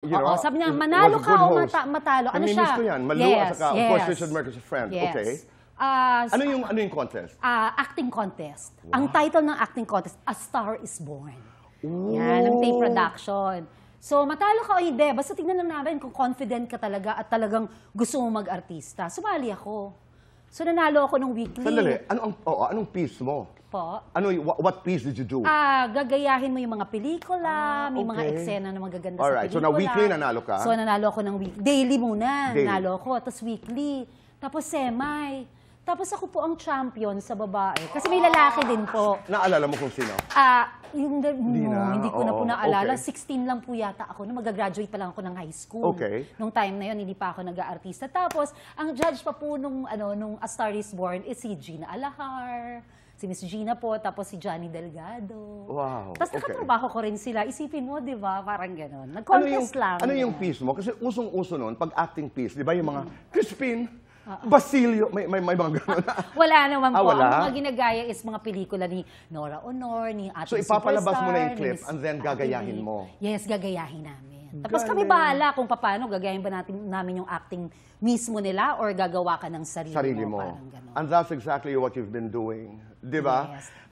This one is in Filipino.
You Oo, know, sabi niya, was manalo a ka good o host. matalo. Ano Namimiss siya? ko yan. Malu Yes, at saka, of yes. course, Richard Mercury's friend. Yes. Okay. Ano yung contest? Acting contest. Wow. Ang title ng acting contest, A Star is Born. Yan, ng tape production. So, matalo ka o hindi, basta tignan lang namin kung confident ka talaga at talagang gusto mo mag-artista. Sumali ako. So, nanalo ako ng weekly. Sandali, anong piece mo? Po? What piece did you do? Gagayahin mo yung mga pelikula, may mga okay. eksena na magaganda Alright, sa pelikula. so na weekly nanalo ka? So nanalo ako ng weekly. Daily muna, Daily. nanalo ako. Tapos weekly. Tapos semi. Tapos ako po ang champion sa babae. Kasi may lalaki din po. Naalala mo kung sino? Hindi ko na po naalala. Okay. 16 lang po yata ako. Mag-graduate pa lang ako ng high school. Okay. Nung time na yun, hindi pa ako nag-aartista. Tapos, ang judge pa po nung A Star is Born is si Gina Alahar, si Miss Gina po, tapos si Johnny Delgado. Wow, Tapos okay. nakatrabaho ko rin sila. Isipin mo, di ba? Parang gano'n. Nag-contest lang. Ano yung piece mo? Kasi usong-uso noon, pag acting piece, di ba yung mga Crispin, Basilio, may mga gano'n. Wala naman po. Wala? Ang mga ginagaya is mga pelikula ni Nora Honor, ni So ating ipapalabas mo na yung superstar, clip ni Miss and then gagayahin Ate mo? Yes, gagayahin namin. Tapos kami Galing. bahala kung paano gagayahin ba namin yung acting mismo nila or gagawa ka ng sarili Sarili mo. Parang gano'n. And that's exactly what you've been doing. Di ba? Yes.